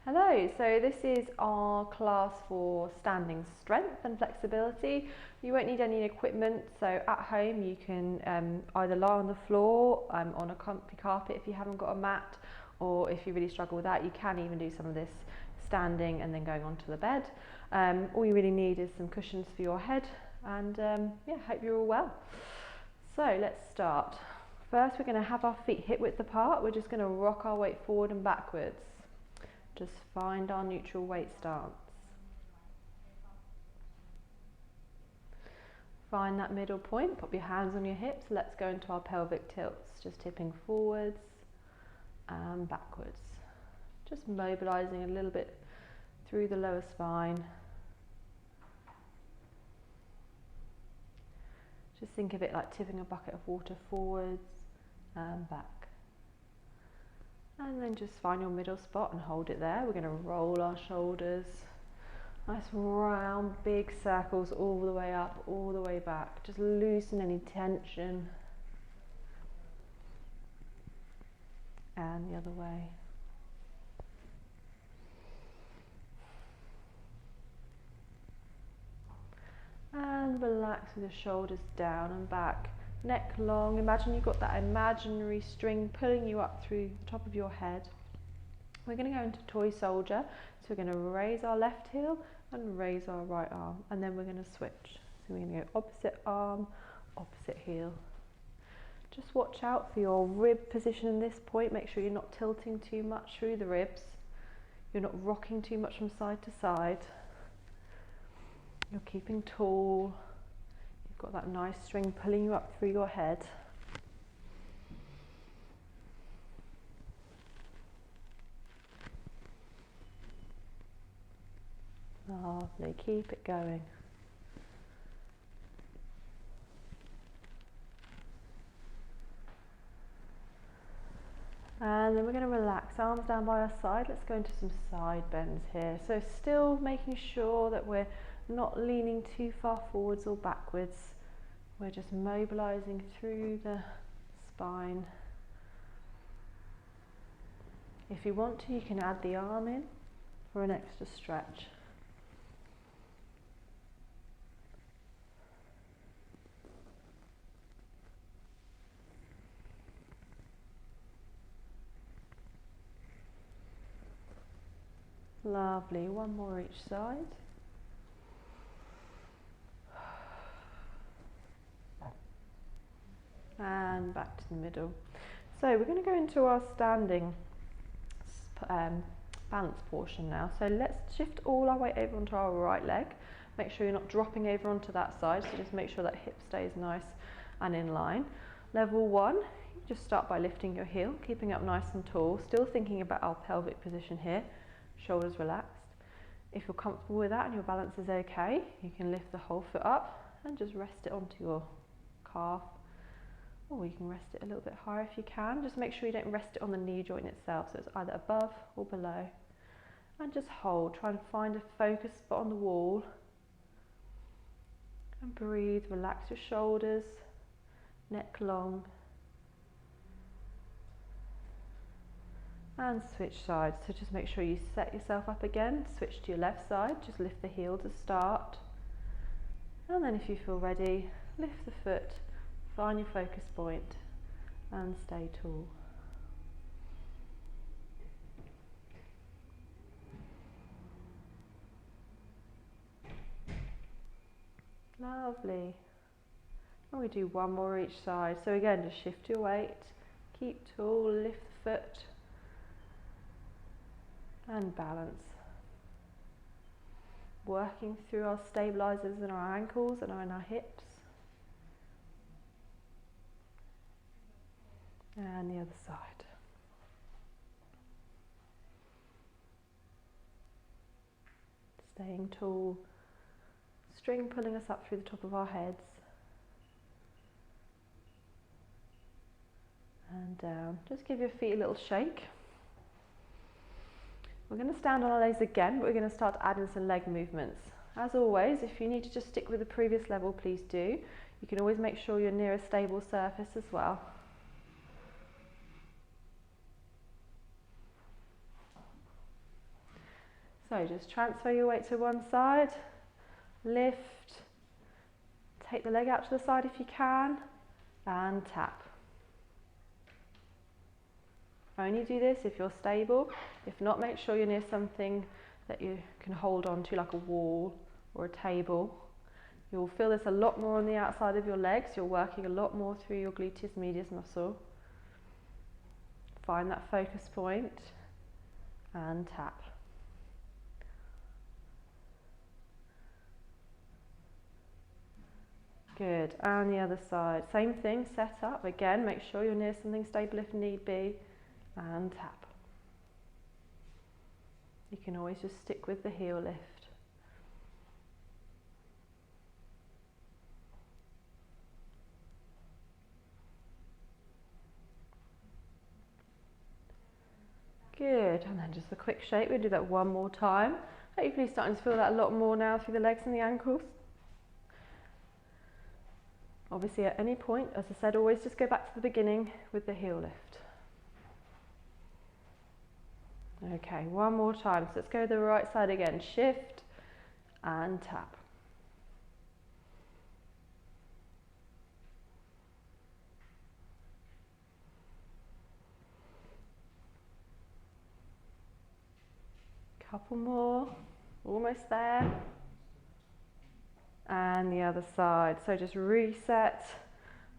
Hello, so this is our class for standing strength and flexibility. You won't need any equipment, so at home you can either lie on the floor on a comfy carpet if you haven't got a mat, or if you really struggle with that, you can even do some of this standing and then going onto the bed. All you really need is some cushions for your head, and yeah, hope you're all well. So let's start. First, we're going to have our feet hip width apart. We're just going to rock our weight forward and backwards. Just find our neutral weight stance. Find that middle point, pop your hands on your hips. Let's go into our pelvic tilts, just tipping forwards and backwards. Just mobilizing a little bit through the lower spine. Just think of it like tipping a bucket of water forwards and back. And then just find your middle spot and hold it there. We're going to roll our shoulders. Nice round, big circles all the way up, all the way back. Just loosen any tension. And the other way. And relax with the shoulders down and back. Neck long. Imagine you've got that imaginary string pulling you up through the top of your head. We're going to go into toy soldier. So we're going to raise our left heel and raise our right arm, and then we're going to switch. So we're going to go opposite arm, opposite heel. Just watch out for your rib position in this point. Make sure you're not tilting too much through the ribs. You're not rocking too much from side to side. You're keeping tall. You've got that nice string pulling you up through your head. Lovely, keep it going. And then we're going to relax, arms down by our side. Let's go into some side bends here. So still making sure that we're not leaning too far forwards or backwards. We're just mobilizing through the spine. If you want to, you can add the arm in for an extra stretch. Lovely, one more each side. And back to the middle. So we're going to go into our standing balance portion now. So let's shift all our weight over onto our right leg. Make sure you're not dropping over onto that side, so just make sure that hip stays nice and in line. Level one, just start by lifting your heel, keeping up nice and tall, still thinking about our pelvic position here, shoulders relaxed. If you're comfortable with that and your balance is okay, you can lift the whole foot up and just rest it onto your calf, or you can rest it a little bit higher if you can. Just make sure you don't rest it on the knee joint itself, so it's either above or below. And just hold, try and find a focus spot on the wall. And breathe, relax your shoulders, neck long. And switch sides, so just make sure you set yourself up again, switch to your left side, just lift the heel to start. And then if you feel ready, lift the foot, find your focus point and stay tall. Lovely. And we do one more each side. So again, just shift your weight, keep tall, lift the foot and balance. Working through our stabilizers in our ankles and in our hips. And the other side. Staying tall, string pulling us up through the top of our heads. And down. Just give your feet a little shake. We're going to stand on our legs again, but we're going to start adding some leg movements. As always, if you need to just stick with the previous level, please do. You can always make sure you're near a stable surface as well. So just transfer your weight to one side, lift, take the leg out to the side if you can, and tap. Only do this if you're stable. If not, make sure you're near something that you can hold on to, like a wall or a table. You'll feel this a lot more on the outside of your legs. You're working a lot more through your gluteus medius muscle. Find that focus point and tap. Good, and the other side. Same thing, set up. Again, make sure you're near something stable if need be, and tap. You can always just stick with the heel lift. Good, and then just a quick shake. We'll do that one more time. Hopefully starting to feel that a lot more now through the legs and the ankles. Obviously at any point, as I said, always just go back to the beginning with the heel lift. Okay, one more time. So let's go to the right side again. Shift and tap. Couple more, almost there. And the other side. So just reset,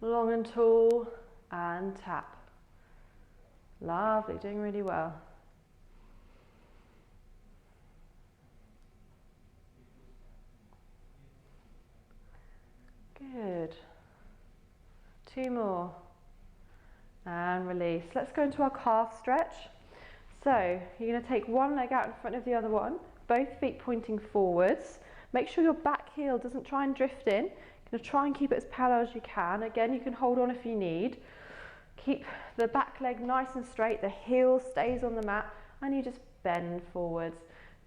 long and tall, and tap. Lovely, doing really well. Good. Two more. And release. Let's go into our calf stretch. So you're going to take one leg out in front of the other one, both feet pointing forwards. Make sure your back heel doesn't try and drift in. You're going to try and keep it as parallel as you can. Again, you can hold on if you need. Keep the back leg nice and straight, the heel stays on the mat, and you just bend forwards.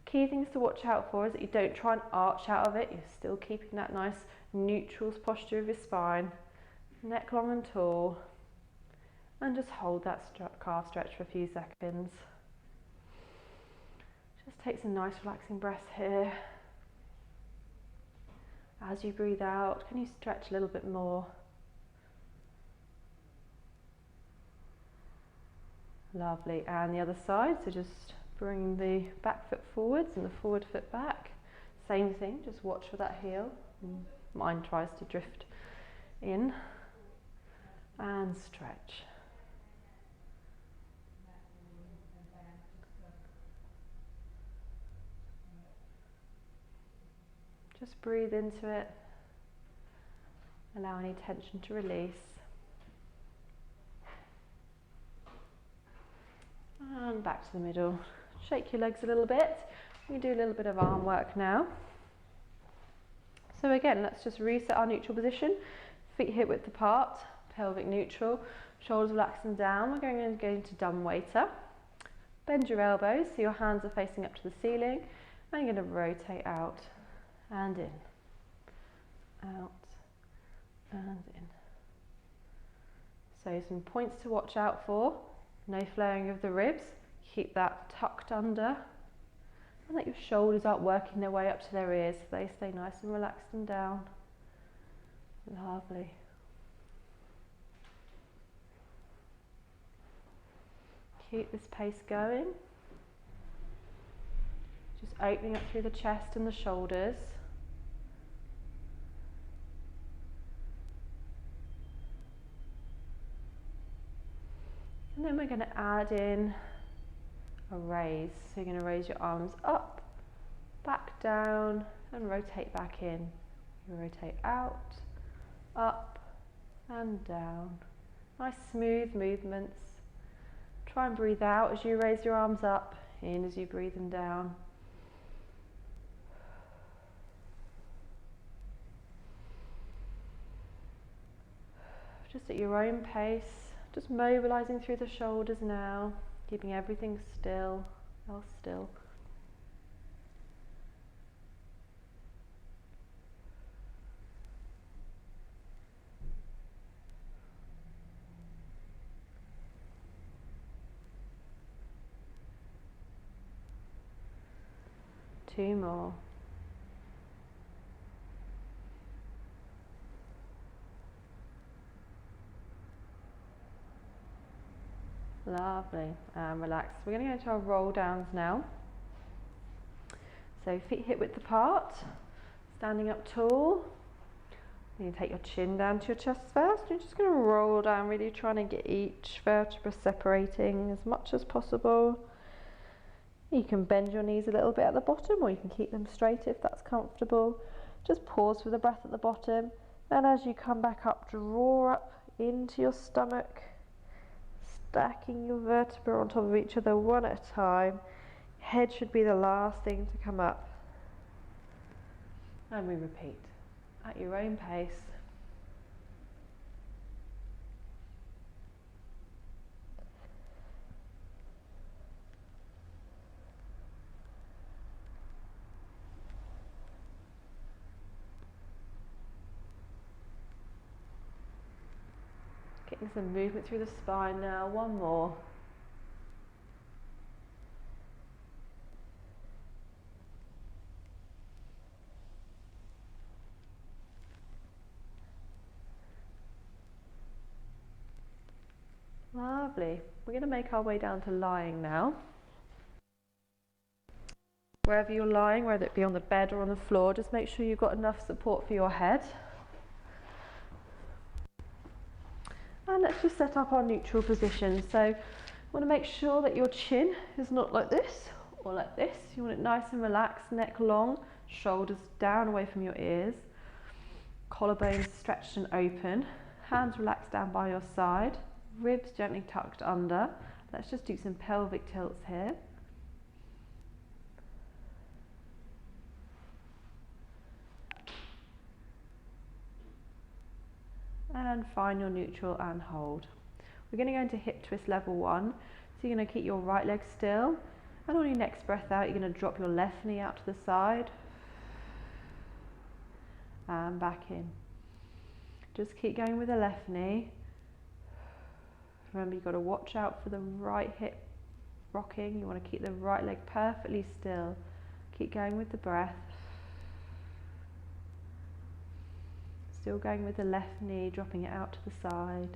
Key things to watch out for is that you don't try and arch out of it. You're still keeping that nice neutral posture of your spine. Neck long and tall. And just hold that calf stretch for a few seconds. Just take some nice relaxing breaths here. As you breathe out, can you stretch a little bit more? Lovely, and the other side, so just bring the back foot forwards and the forward foot back. Same thing, just watch for that heel. Mine tries to drift in. And stretch. Just breathe into it. Allow any tension to release. And back to the middle. Shake your legs a little bit. We do a little bit of arm work now. So again, let's just reset our neutral position. Feet hip width apart, pelvic neutral, shoulders relaxing down. We're going to go into dumbwaiter. Bend your elbows so your hands are facing up to the ceiling. And you're going to rotate out and in. Out and in. So some points to watch out for. No flaring of the ribs. Keep that tucked under. And let your shoulders aren't working their way up to their ears. So they stay nice and relaxed and down. Lovely. Keep this pace going. Just opening up through the chest and the shoulders. And then we're going to add in a raise. So you're going to raise your arms up, back down, and rotate back in. You rotate out, up, and down. Nice smooth movements. Try and breathe out as you raise your arms up, in as you breathe them down. Just at your own pace. Just mobilising through the shoulders now, keeping everything still, else still. 2 more. Lovely, and relax. We're going to go into our roll downs now. So feet hip width apart, standing up tall. You take your chin down to your chest first. You're just going to roll down, really trying to get each vertebra separating as much as possible. You can bend your knees a little bit at the bottom, or you can keep them straight if that's comfortable. Just pause for the breath at the bottom, and as you come back up, draw up into your stomach, stacking your vertebrae on top of each other one at a time. Head should be the last thing to come up. And we repeat at your own pace. Getting some movement through the spine now, one more. Lovely. We're going to make our way down to lying now. Wherever you're lying, whether it be on the bed or on the floor, just make sure you've got enough support for your head. And let's just set up our neutral position. So you want to make sure that your chin is not like this or like this. You want it nice and relaxed, neck long, shoulders down away from your ears, collarbones stretched and open, hands relaxed down by your side, ribs gently tucked under. Let's just do some pelvic tilts here. And find your neutral and hold. We're going to go into hip twist level 1. So you're going to keep your right leg still, and on your next breath out, you're going to drop your left knee out to the side and back in. Just keep going with the left knee. Remember, you've got to watch out for the right hip rocking. You want to keep the right leg perfectly still. Keep going with the breath. Still going with the left knee, dropping it out to the side.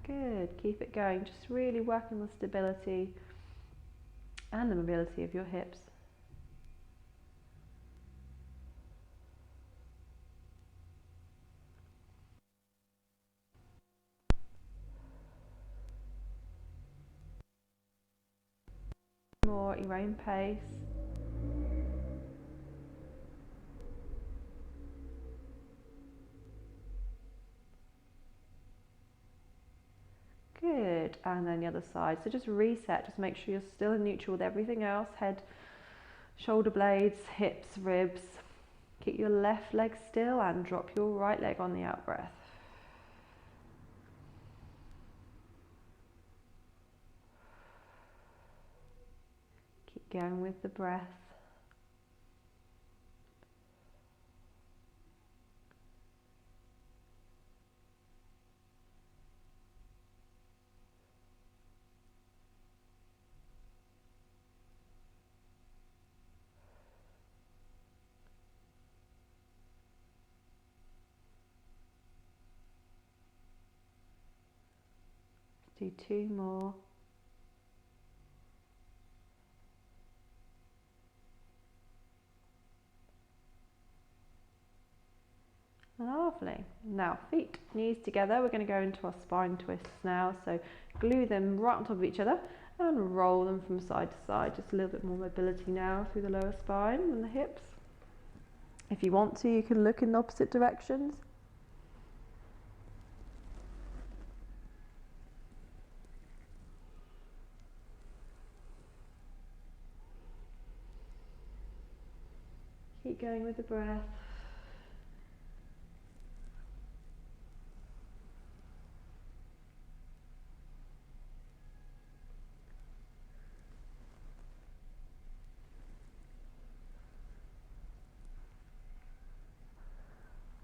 Good, keep it going. Just really working on the stability and the mobility of your hips. More at your own pace. Good, and then the other side. So just reset, just make sure you're still in neutral with everything else. Head, shoulder blades, hips, ribs. Keep your left leg still and drop your right leg on the out breath. Keep going with the breath. Do 2 more. Lovely. Now feet, knees together. We're going to go into our spine twists now. So glue them right on top of each other and roll them from side to side. Just a little bit more mobility now through the lower spine and the hips. If you want to, you can look in the opposite directions. Keep going with the breath.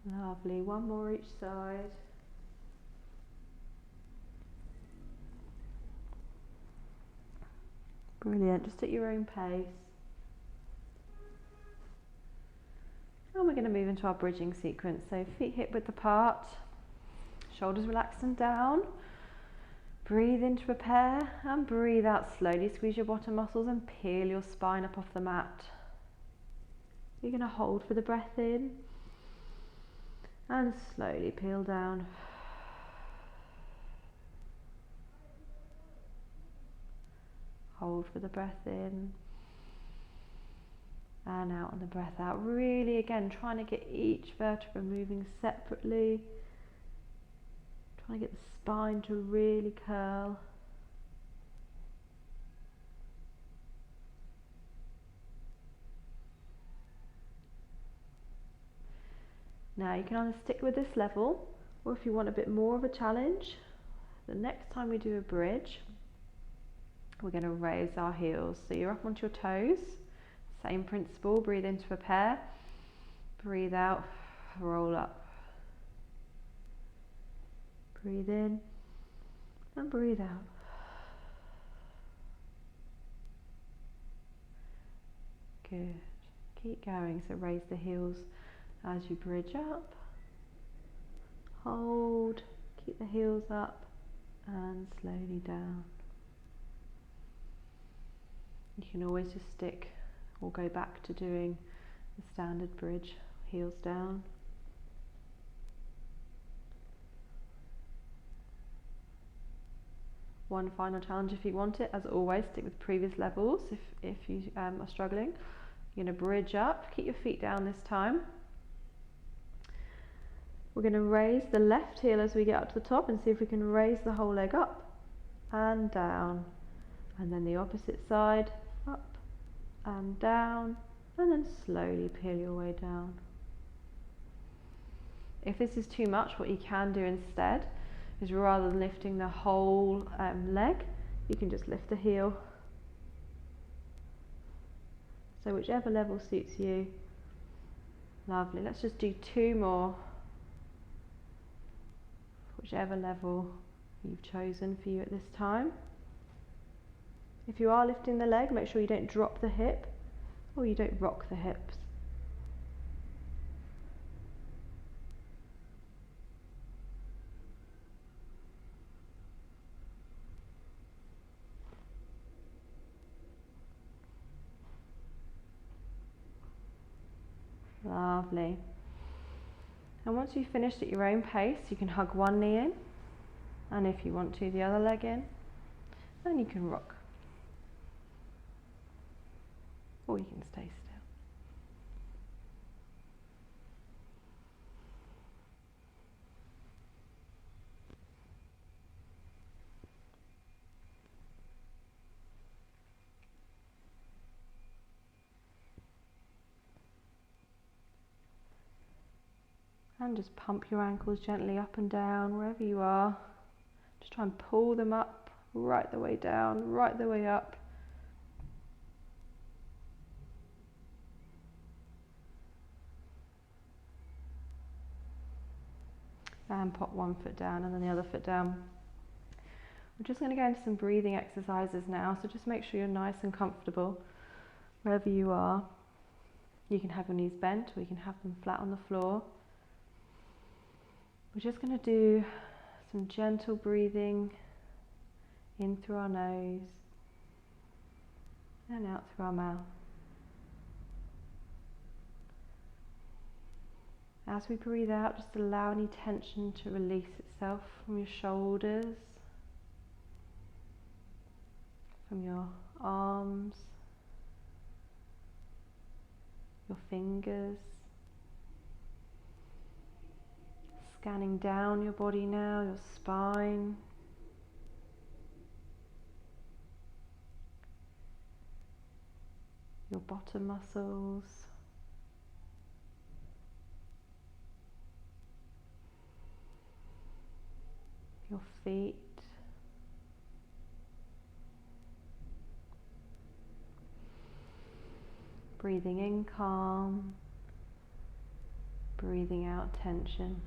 Lovely, one more each side. Brilliant, just at your own pace. And we're going to move into our bridging sequence. So feet hip width apart, shoulders relaxed and down. Breathe in to prepare and breathe out slowly. Squeeze your bottom muscles and peel your spine up off the mat. You're going to hold for the breath in and slowly peel down. Hold for the breath in and out on the breath out. Really, again, trying to get each vertebra moving separately. Trying to get the spine to really curl. Now you can either stick with this level, or if you want a bit more of a challenge, the next time we do a bridge, we're going to raise our heels. So you're up onto your toes. Same principle, breathe in to prepare. Breathe out, roll up. Breathe in and breathe out. Good. Keep going. So raise the heels as you bridge up. Hold. Keep the heels up and slowly down. You can always just stick or go back to doing the standard bridge, heels down. One final challenge if you want it, as always, stick with previous levels if you are struggling. You're going to bridge up, keep your feet down this time. We're going to raise the left heel as we get up to the top and see if we can raise the whole leg up and down. And then the opposite side, up and down, and then slowly peel your way down. If this is too much, what you can do instead is, rather than lifting the whole leg, you can just lift the heel. So whichever level suits you. Lovely. Let's just do 2 more. Whichever level you've chosen for you at this time. If you are lifting the leg, make sure you don't drop the hip or you don't rock the hips. Lovely. And once you've finished at your own pace, you can hug one knee in, and if you want to, the other leg in, and you can rock. Or you can stay still. And just pump your ankles gently up and down wherever you are. Just try and pull them up, right the way down, right the way up. And pop one foot down and then the other foot down. We're just going to go into some breathing exercises now, so just make sure you're nice and comfortable wherever you are. You can have your knees bent or you can have them flat on the floor. We're just going to do some gentle breathing in through our nose and out through our mouth. As we breathe out, just allow any tension to release itself from your shoulders, from your arms, your fingers. Scanning down your body now, your spine, your bottom muscles, your feet, breathing in calm, breathing out tension.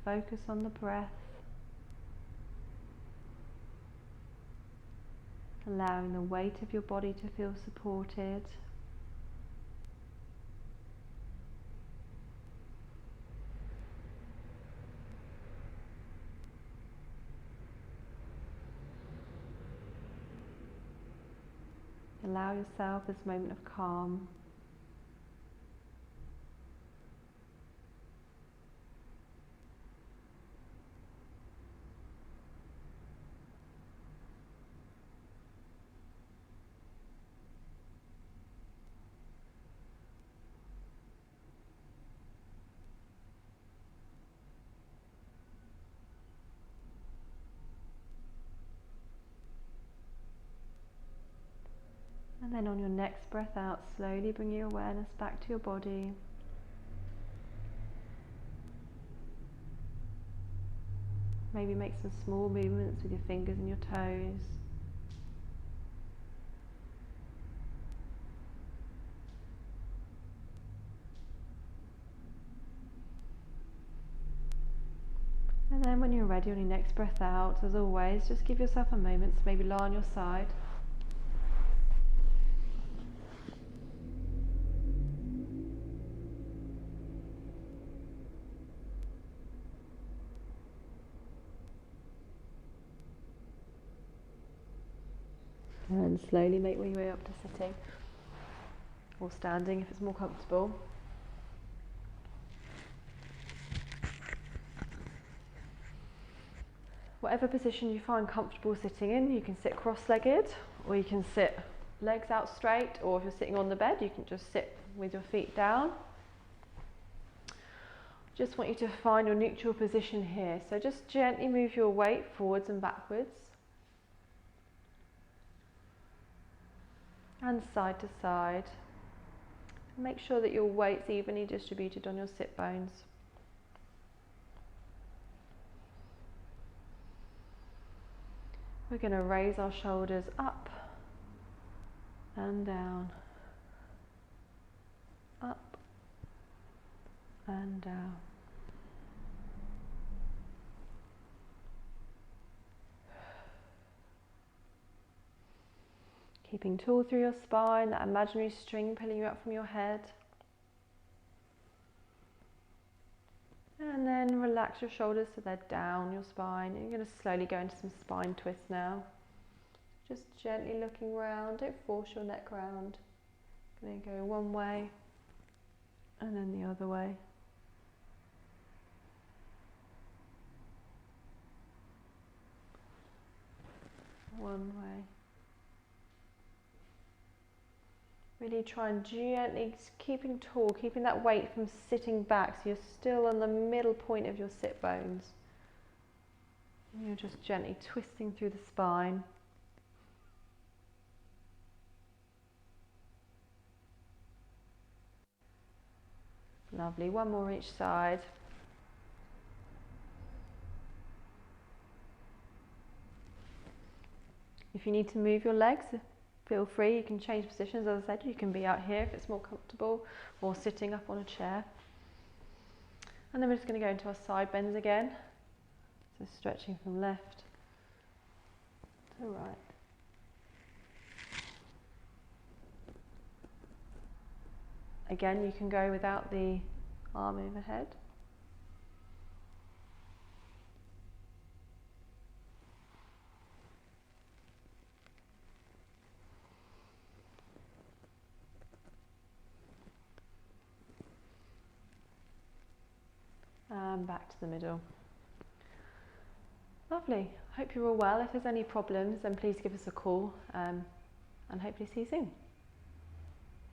focus on the breath, allowing the weight of your body to feel supported. Allow yourself this moment of calm. And then on your next breath out, slowly bring your awareness back to your body. Maybe make some small movements with your fingers and your toes. And then when you're ready on your next breath out, as always, just give yourself a moment to maybe lie on your side. And slowly make your way up to sitting or standing if it's more comfortable. Whatever position you find comfortable sitting in, you can sit cross-legged or you can sit legs out straight, or if you're sitting on the bed you can just sit with your feet down. Just want you to find your neutral position here, so just gently move your weight forwards and backwards and side to side. Make sure that your weight's evenly distributed on your sit bones. We're going to raise our shoulders up and down, up and down. Keeping tall through your spine, that imaginary string pulling you up from your head. And then relax your shoulders so they're down your spine. And you're going to slowly go into some spine twists now. Just gently looking round, don't force your neck round. Going to go one way and then the other way. One way. Really try and gently, keeping tall, keeping that weight from sitting back so you're still on the middle point of your sit bones. And you're just gently twisting through the spine. Lovely, one more each side. If you need to move your legs, feel free, you can change positions. As I said, you can be out here if it's more comfortable, or sitting up on a chair. And then we're just going to go into our side bends again. So stretching from left to right. Again, you can go without the arm overhead. And back to the middle. Lovely. Hope you're all well. If there's any problems, then please give us a call, and hopefully see you soon.